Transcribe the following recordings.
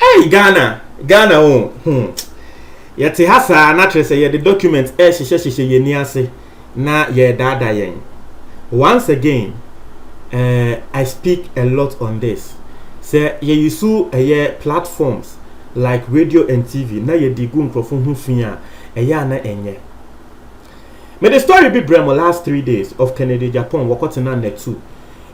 Hey, Ghana, Yet has a natural say the document she ye ase na ye dada yen. Once again, I speak a lot on this. Say ye use platforms like radio and TV. Na ye digu nkrofo hu fia eya na enye. May the story be bremo last 3 days of Kennedy Japan wakotena net 2.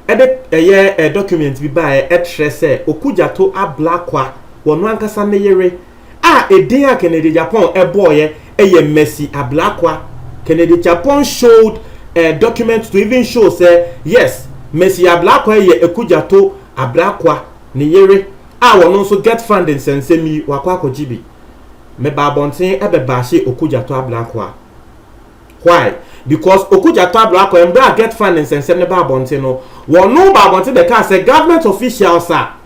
A document be by say Okujato a blackwa wono ankasa ne yere a din a Kennedy Japan boy Messi a blackwa. Kennedy Japan showed a document to even show say yes Messi a blackwa Okujato a blackwa ne yere a wono so get funding sense mi wakwa kojibi me ba bonten bashi Okujato a blackwa. Why? Because Okujato a blackwa embra get funding sense ne ba bonten no wono ba bonten the car say government officials are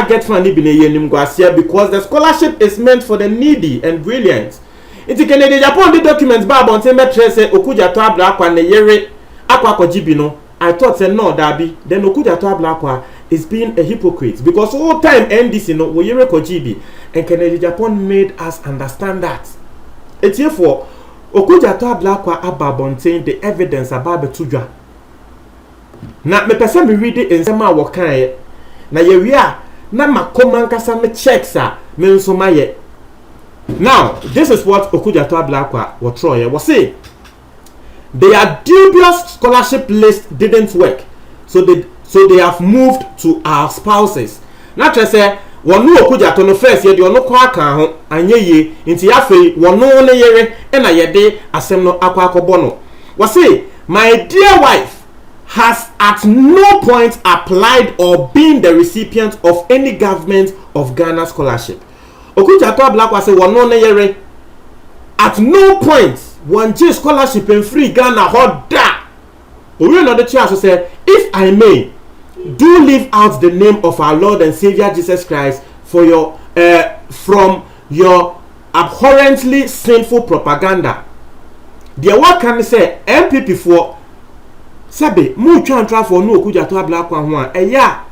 get funding because the scholarship is meant for the needy and brilliant. It's Kennedy Japan the documents ba bonten metre say Okujato a blackwa ne yere akwa kojibi no. I thought say no dabi then Okujato a blackwa is being a hypocrite because all time NDC no wo yere kojibi and Kennedy Japan made us understand that. It's therefore Okujato a blackwa ababonten the evidence about betudwa. Na me pese me read it in sema wo kan na ye wia na makoma nkasa me checks a me nso maye. Now this is what Okujato a blackwa wo try wo say their dubious scholarship list didn't work so they have moved to our spouses. Na try say wonu Okujato no first ye de ono kwa aka ho anye ye nti afei wonu ne yere e na ye de asem no akwa akobo no. Wo say my dear wife has at no point applied or been the recipient of any government of Ghana scholarship. Okujato a blackwa say wonu ne yere at no point one J scholarship in free Ghana hot da. We know the church say if I may do leave out the name of our Lord and Savior Jesus Christ for your from your abhorrently sinful propaganda. The what can say MPP for sabe mu twa for no Okujato a blackwa ho a eya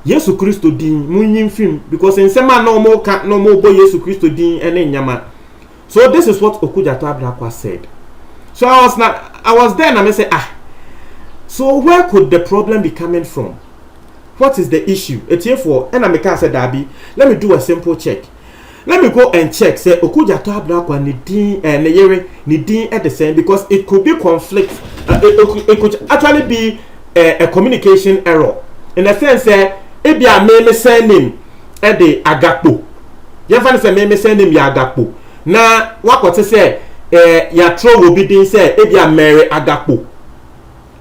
Yesu Kristo din munyim film because in sema no mo boy Yesu Kristo din ene nyama. So this is what Okujato a blackwa said. So I was there and I say so where could the problem be coming from? What is the issue? It's here for and I make say Dabi. Let me do a simple check. Let me go and check say Okujato a blackwa ni din ne yere ni din at the same because it could be conflict. It could actually be a communication error. In a sense say ebi a me surname e de Agakpo. You find say me surname ya Agakpo. Na wakote say ya tro will be din say ebi a Mary Agakpo.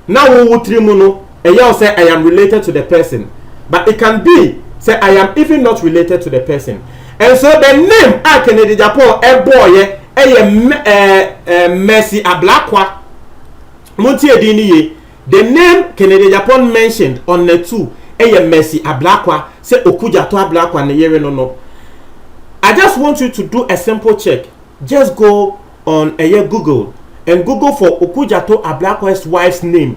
Now we will trimuno and say I am related to the person. But it can be say I am even not related to the person. And so the name I Kennedy Japan boy Messi a blackwa. Monty Edini the name Kennedy Japan mentioned on the two Messi a blackwa say Okujato a blackwa ne yere no. I just want you to do a simple check. Just go on Google and Google for Okujato a blackwa's wife's name.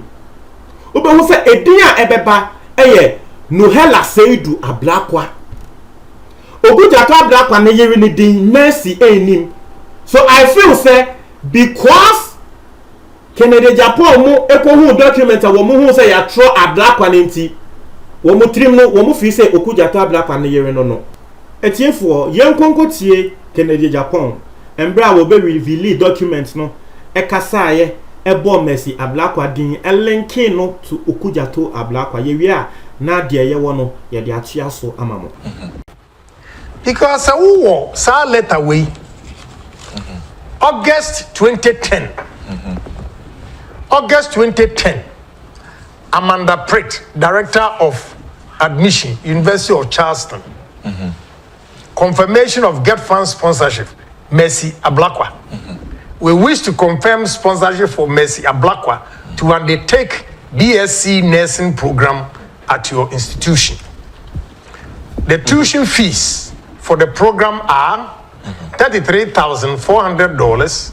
Ube who say Ediya ebeba Nohela Seidu a blackwa. Okujato a blackwa ne yere ni din Mercy enim. So I feel say because Kennedy Japan mo hu document wo mo hu say ya tro a blackwa nti wo mo trim no wo mo fi say Okujato a blackwa ne yere no. Etiefo yenkonko tie Kennedy Japan embra wo be reveal document no ekasaye ebo Messi a blackwa din elenke no to Okujato a blackwa ye wi a na de ye wo no ye de atua so amamo because wo sa letter we August 2010 August 2010 Amanda Pritt, Director of Admission, University of Charleston. Confirmation of Get Fund sponsorship, Messi Ablakwa. We wish to confirm sponsorship for Messi Ablakwa to undertake BSc nursing program at your institution. The tuition fees for the program are $33,400,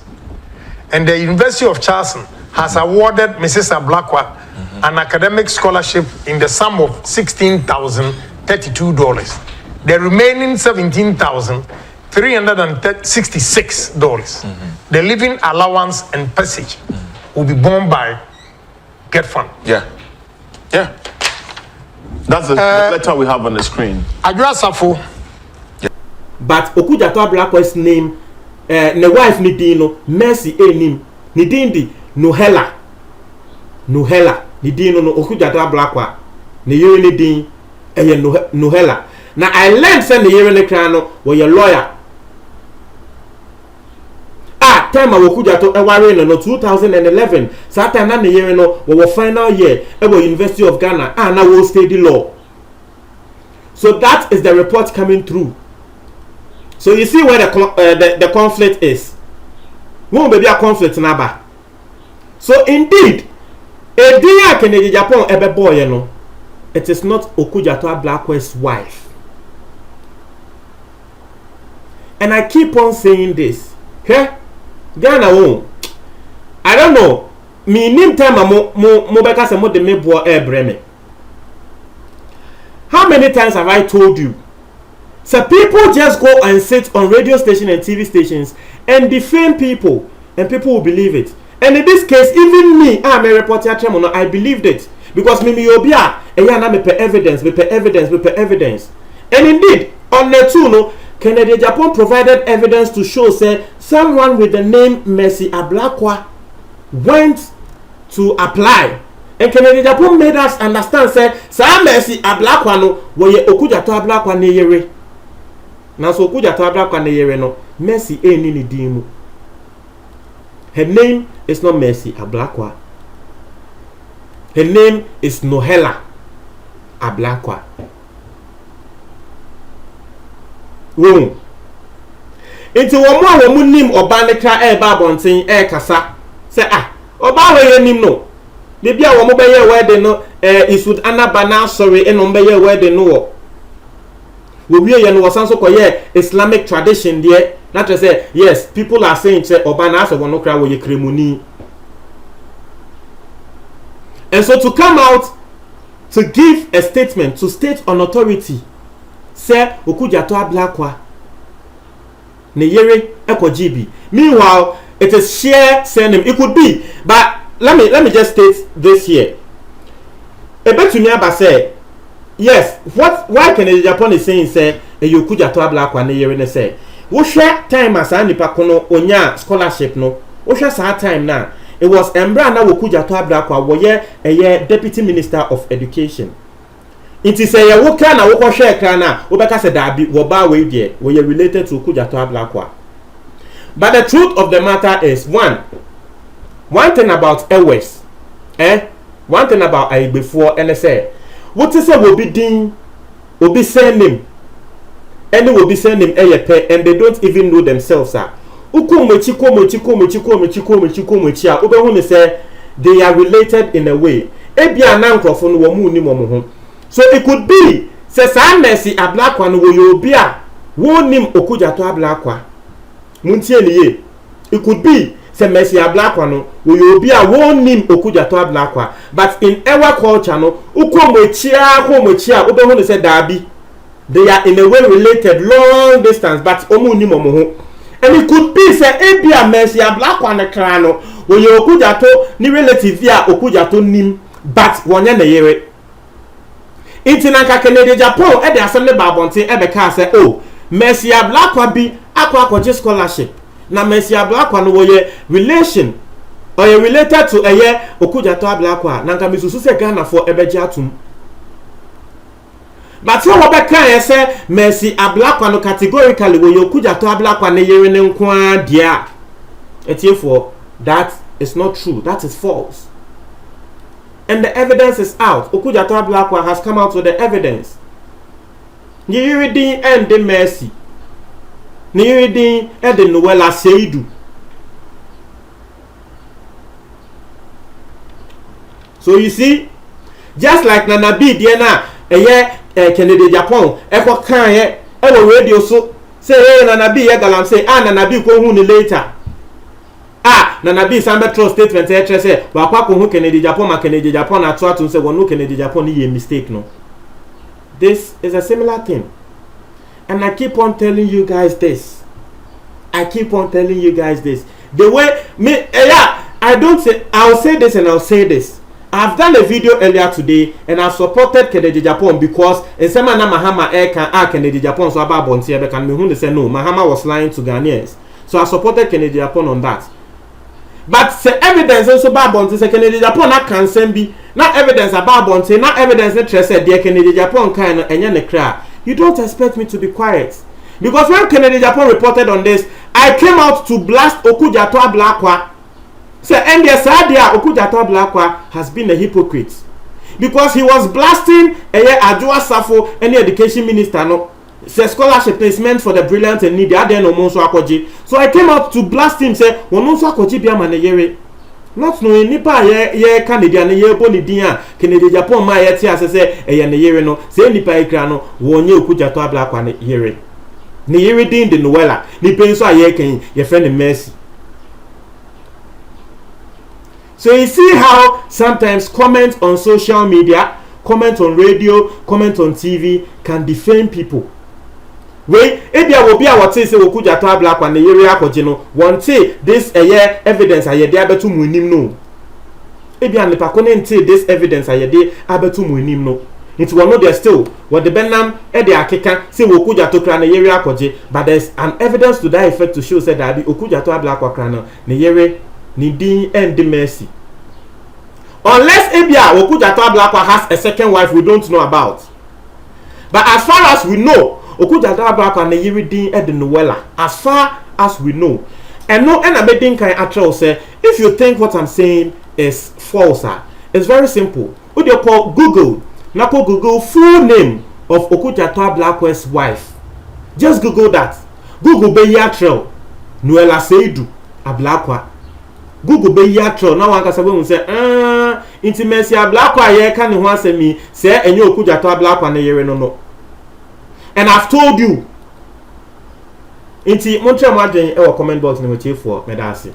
and the University of Charleston has awarded Mrs. Ablakwa an academic scholarship in the sum of $16,300. $1,232. The remaining $17,366. The living allowance and passage will be borne by Get Fund. Yeah. That's the letter we have on the screen. Adwa Safo. But Okudjato Ablakwa's name, the wife Nidino, Mercy name, Nidindi, Nohela, Nidino no Okudjato Ablakwa, Niyuri Nidin, Nohela. Now I learned send the year crano were your lawyer. Time of Okudjato Ewareno no 2011. Satan na the year no our final year at University of Ghana and now will study law. So that is the report coming through. So you see where the conflict is. Won't be a conflict naba. So indeed, a dear Kennedy Japan ebe boy, you know, it is not Okudjato Ablakwa's wife. And I keep on saying this. Okay? Ghana won. I don't know. Me name time mo beka se mo de me bo breme. How many times have I told you? So people just go and sit on radio stations and TV stations and defame people, and people will believe it. And in this case, even me, I'm a reporter, I believed it. Because me obia, me pe evidence. And indeed, on the two, no, Kennedy Japan provided evidence to show, say, someone with the name Mercy Ablakwa went to apply. And Kennedy Japan made us understand, say, Sa Mercy Ablakwa no, woye Okudjato Ablakwa ne yere. Now so Okudjato Ablakwa ne yere no, Mercy eni ni dimu. Her name is not Mercy Ablakwa. Her name is Nohela Ablakwa. Wrong. Into one more nim oba ne kra ba bonten kasa. Say oba we nim no. The bia wo mo be ye wedding no isud anabana sorry eno be ye wedding no. We ye no wasan so koye Islamic tradition there. Not to say yes, people are saying say oba na so no kra wo ye kremuni. And so to come out to give a statement to state on authority, say Okudjato Ablakwa ne yere ekojibi. Meanwhile, it is sheer surname. It could be, but let me just state this here. Ebetunyaba say yes. Why Kennedy Japan is saying say Okudjato Ablakwa ne yere ne say wo hwe time asa nipa kono onya scholarship no wo hwe sa time na it was Embra na Okudjato Ablakwa wo ye deputy minister of education. It is a woka na woko hwe kra na wo beka se dabi wo ba we die wo ye related to Okudjato Ablakwa. But the truth of the matter is one thing about Ewes one thing about before and say what is will be din will be surname and they will be surname and they don't even know themselves say they are related in a way. So it could be say Mercy Ablakwa no wo bia wo nim Okudjato Ablakwa muntie niye. It could be say Mercy Ablakwa no wo bia wo nim Okudjato Ablakwa, but in our culture no ukomochia obehunu say dabi they are in a way related long distance but omu nim omo. And it could be say ebia Mercy Ablakwa na kra no wo Okudjato ni relative ya Okudjato nim but wonya na yere. Intinanka Kennedy Japan e de assemble babontin e be ka say oh Mercy Ablakwa bi akwa scholarship na Mercy Ablakwa no woye relation or you related to Okudjato Ablakwa nanka misusu se Ghana for ebeji atum. But so what can say Mercy Ablakwa no categorically woye Okudjato Ablakwa ne yere ne nkwa dia. Therefore that is not true, that is false. And the evidence is out. Okudjato Ablakwa has come out with the evidence. Niyiridin and the Mercy. Niyiridin and the Noela Seidu. So you see, just like Nana B Diana, Kennedy Japan, Eko Kanye, radio so say hey Nana B Galam say Nana B ko hu ni later. Nana B Samba trust statement say wakwa ko hu Kennedy Japan ma Kennedy Japan atwa to say wonu Kennedy Japan ni mistake no. this is a similar thing. And I keep on telling you guys this. The way me, I don't say, I'll say this and I'll say this. I've done a video earlier today and I've supported Kennedy Japan because in Semana Mahama Kennedy Japan so about Bontier can me who say no, Mahama was lying to Ghanaians. So I supported Kennedy Japan on that. But say evidence also about Bontier say Kennedy Japan can send be not evidence about Bontier, not evidence that said dear Kennedy Japan kind and cry. You don't expect me to be quiet. Because when Kennedy Japan reported on this, I came out to blast Okudzato Ablakwa. So, and the Sadia Okudzato Ablakwa has been a hypocrite. Because he was blasting Adjoa Safo, any education minister, no. Say scholarship is meant for the brilliant and needy. So I came out to blast him, say, Wononso Akoji Biamane Yere. Not knowing nipa ye Canadian ye boni dia Kennedy Japan ma ye tia say ne yere no say nipa ekra no wonye Okudzato Ablakwa ne yere. Ni yere din de Noella ni penso aye kan ye friend Mercy. So you see how sometimes comments on social media, comments on radio, comments on TV can defame people. Wey ebia wo bia wote say Okudzato Ablakwa ne yere akoje no wonte this evidence ayede abetu mu nim no ebia ne pa konente this evidence ayede abetu mu nim no it will not there still what the benam e de akeka say Okudzato kra ne yere akoje but there's an evidence to that effect to show say that Okudzato Ablakwa kra no ne yere ni din and Mercy unless ebia Okudzato Ablakwa has a second wife we don't know about, but as far as we know Okudzato Ablakwa na yiri din e de Noella as far as we know. And no and abedin kan atro say if you think what I'm saying is false, it's very simple. What you call Google, na ko Google full name of Okudzato Ablakwa's wife. Just Google that. Google be yatro Noella Seidu Ablakwa. Google be yatro na wan kasa we say intimacy Ablakwa ye kan ho asemi say enye Okudzato Ablakwa na yere no. And I've told you. Inti Montreal Madden, our comment box number 2 for Medasi.